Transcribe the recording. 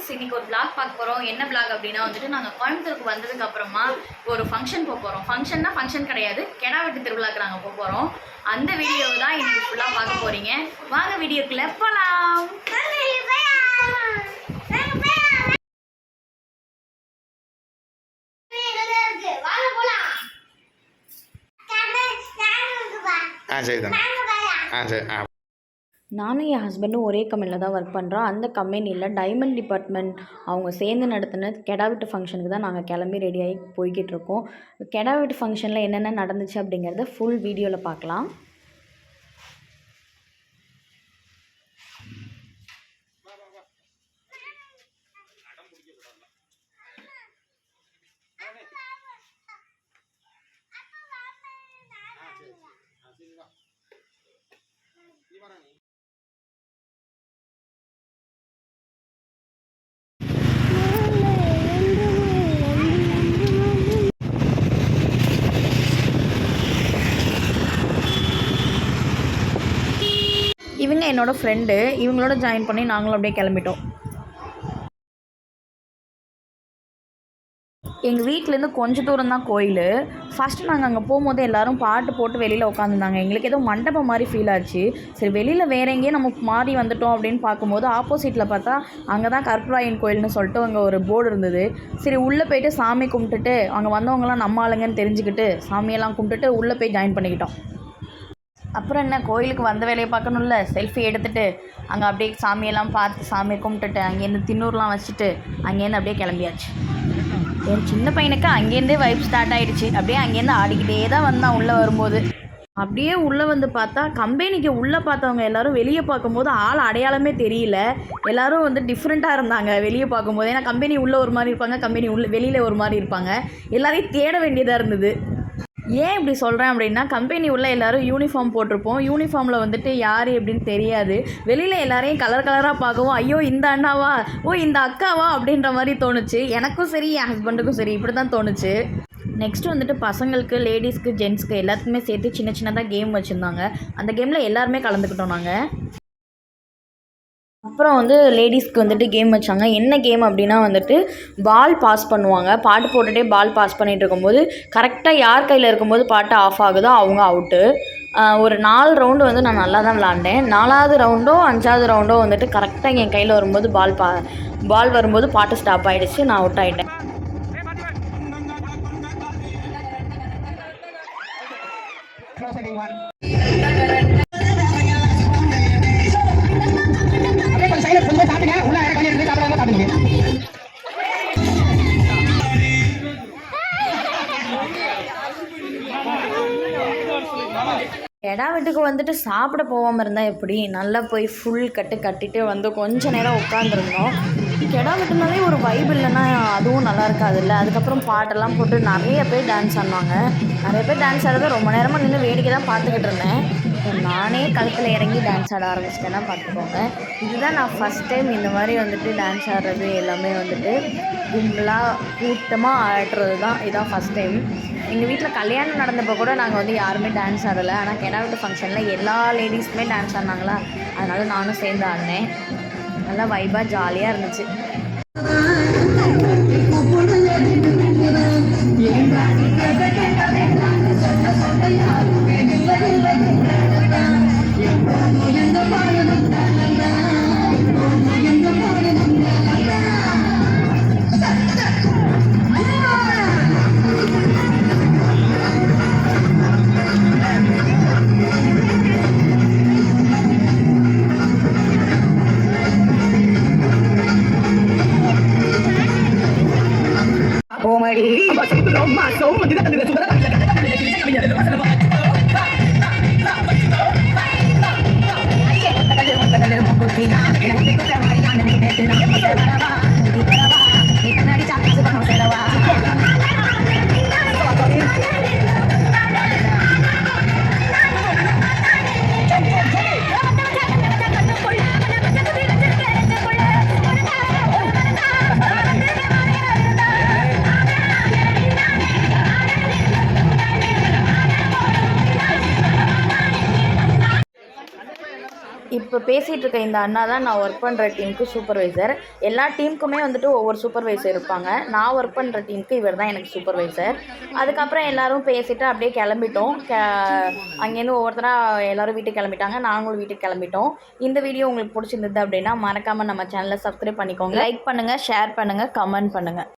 Friends, இன்னைக்கு ஒரு vlog பார்க்க போகிறோம். என்ன vlog அப்படின்னா வந்துட்டு நாங்கள் கோயம்புத்தூருக்கு வந்ததுக்கு அப்புறமா ஒரு ஃபங்க்ஷன் போக போகிறோம். ஃபங்க்ஷன் கிடையாது, கெடா வெட்டு திருவிழாக்கு நாங்கள் போக போகிறோம். அந்த வீடியோவை தான் இன்னைக்கு ஃபுல்லாக பார்க்க போகிறீங்க. வாங்க வீடியோக்குள்ளே போகலாம். நானும் என் ஹஸ்பண்டும் ஒரே கம்பெனியில் தான் ஒர்க் பண்ணுறோம். அந்த கம்பெனியில் டைமண்ட் டிபார்ட்மெண்ட் அவங்க சேர்ந்து நடத்தின கெடா வெட்டு ஃபங்க்ஷனுக்கு தான் நாங்கள் கிளம்பி ரெடியாகி போய்கிட்டு இருக்கோம். கெடா வெட்டு ஃபங்க்ஷனில் என்னென்ன நடந்துச்சு அப்படிங்கிறத ஃபுல் வீடியோவில் பார்க்கலாம். இவங்க என்னோடய ஃப்ரெண்டு, இவங்களோட ஜாயின் பண்ணி நாங்களும் அப்படியே கிளம்பிட்டோம். எங்கள் வீட்டிலேருந்து கொஞ்சம் தூரம் தான் கோயில். ஃபஸ்ட்டு நாங்கள் அங்கே போகும்போது எல்லோரும் பாட்டு போட்டு வெளியில் உட்காந்துருந்தாங்க. எங்களுக்கு ஏதோ மண்டபம் மாதிரி ஃபீல் ஆச்சு. சரி, வெளியில் வேறு எங்கேயும் நம்ம மாறி வந்துட்டோம் அப்படின்னு பார்க்கும்போது ஆப்போசிட்டில் பார்த்தா அங்கே தான் கற்பூராயன் கோயில்னு சொல்லிட்டு அங்கே ஒரு போர்டு இருந்தது. சரி, உள்ளே போய்ட்டு சாமி கும்பிட்டுட்டு அங்கே வந்தவங்களாம் நம்ம ஆளுங்கன்னு தெரிஞ்சுக்கிட்டு சாமியெல்லாம் கும்பிட்டுட்டு உள்ளே போய் ஜாயின் பண்ணிக்கிட்டோம். அப்புறம் என்ன, கோயிலுக்கு வந்த வேலையை பார்க்கணும்ல, செல்ஃபி எடுத்துகிட்டு அங்கே அப்படியே சாமியெல்லாம் பார்த்து சாமியை கும்பிட்டுட்டு அங்கேருந்து தின்னூர்லாம் வச்சுட்டு அங்கேருந்து அப்படியே கிளம்பியாச்சு. என் சின்ன பையனுக்கு அங்கேருந்தே வைப் ஸ்டார்ட் ஆகிடுச்சு. அப்படியே அங்கேருந்து ஆடிக்கிட்டே தான் வந்தான் உள்ளே வரும்போது. அப்படியே உள்ளே வந்து பார்த்தா கம்பெனிக்கு உள்ளே பார்த்தவங்க எல்லோரும் வெளியே பார்க்கும்போது ஆள் அடையாளமே தெரியல. எல்லோரும் வந்து டிஃப்ரெண்ட்டாக இருந்தாங்க வெளியே பார்க்கும்போது. ஏன்னா கம்பெனி உள்ளே ஒரு மாதிரி இருப்பாங்க, கம்பெனி உள்ளே வெளியில் ஒரு மாதிரி இருப்பாங்க. எல்லாரையும் தேட வேண்டியதாக இருந்தது. ஏன் இப்படி சொல்கிறேன் அப்படின்னா, கம்பெனி உள்ள எல்லோரும் யூனிஃபார்ம் போட்டிருப்போம். யூனிஃபார்மில் வந்துட்டு யார் எப்படின்னு தெரியாது. வெளியில் எல்லாரையும் கலர் கலராக பார்க்கவும் ஐயோ இந்த அண்ணாவா, ஓ இந்த அக்காவா அப்படின்ற மாதிரி தோணுச்சு. எனக்கும் சரி என் ஹஸ்பண்டுக்கும் சரி இப்படி தான் தோணுச்சு. நெக்ஸ்ட்டு வந்துட்டு பசங்களுக்கு, லேடிஸ்க்கு, ஜென்ட்ஸ்க்கு எல்லாத்துக்குமே சேர்த்து சின்ன சின்னதாக கேம் வச்சுருந்தாங்க. அந்த கேமில் எல்லாருமே கலந்துக்கிட்டோம் நாங்கள். அப்புறம் வந்து லேடிஸ்க்கு வந்துட்டு கேம் வச்சாங்க. என்ன கேம் அப்படின்னா வந்துட்டு பால் பாஸ் பண்ணுவாங்க. பாட்டு போட்டுகிட்டே பால் பாஸ் பண்ணிகிட்டு இருக்கும்போது கரெக்டாக யார் கையில் இருக்கும்போது பாட்டு ஆஃப் ஆகுதோ அவங்க அவுட்டு. ஒரு 4 ரவுண்டு வந்து நான் நல்லா தான் விளாண்டேன். 4வது ரவுண்டோ 5வது ரவுண்டோ வந்துட்டு கரெக்டாக என் கையில் வரும்போது பால் வரும்போது பாட்டு ஸ்டாப் ஆகிடுச்சு. நான் அவுட் ஆகிட்டேன். கெடா வெட்டுக்கு வந்துட்டு சாப்பிட போகாமல் இருந்தால் எப்படி? நல்லா போய் ஃபுல் கட்டிட்டு வந்து கொஞ்சம் நேரம் உட்காந்துருந்தோம். கெடா வெட்டுனாலே ஒரு வைப் இல்லைன்னா அதுவும் நல்லா இருக்காதுல்ல. அதுக்கப்புறம் பாட்டெல்லாம் போட்டு நிறைய பேர் டான்ஸ் ஆடினாங்க. நிறைய பேர் டான்ஸ் ஆடுறத ரொம்ப நேரமாக நின்று வேடிக்கை தான் பார்த்துக்கிட்டு இருந்தேன். நானே களத்தில் இறங்கி டான்ஸ் ஆட ஆரம்பிச்சிட்டேன்னா பார்த்துக்கோங்க. இதுதான் நான் ஃபஸ்ட் டைம் இந்த மாதிரி வந்துட்டு டான்ஸ் ஆடுறது எல்லாமே வந்துட்டு கும்பலாக கூட்டமாக ஆடுறது தான். இதுதான் ஃபஸ்ட் டைம். எங்கள் வீட்டில் கல்யாணம் நடந்தப்போ கூட நாங்கள் வந்து யாருமே டான்ஸ் ஆடலை. ஆனால் கெடா வெட்டு ஃபங்க்ஷனில் எல்லா லேடிஸுமே டான்ஸ் ஆடினாங்களா, அதனால் நானும் சேர்ந்து ஆடினேன். நல்லா வைபாக ஜாலியாக இருந்துச்சு. இப்போ பேசிகிட்டு இருக்க இந்த அண்ணா தான் நான் ஒர்க் பண்ணுற டீமுக்கு சூப்பர்வைசர். எல்லா டீமுக்குமே வந்துட்டு ஒவ்வொரு சூப்பர்வைசர் இருப்பாங்க. நான் ஒர்க் பண்ணுற டீமுக்கு இவர் தான் எனக்கு சூப்பர்வைசர். அதுக்கப்புறம் எல்லோரும் பேசிவிட்டு அப்படியே கிளம்பிட்டோம். அங்கேருந்து ஒவ்வொருத்தராக எல்லோரும் வீட்டுக்கு கிளம்பிட்டாங்க. நாங்களும் வீட்டுக்கு கிளம்பிட்டோம். இந்த வீடியோ உங்களுக்கு பிடிச்சிருந்தது அப்படின்னா மறக்காமல் நம்ம சேனலை சப்ஸ்கிரைப் பண்ணிக்கோங்க. லைக் பண்ணுங்கள், ஷேர் பண்ணுங்கள், கமெண்ட் பண்ணுங்கள்.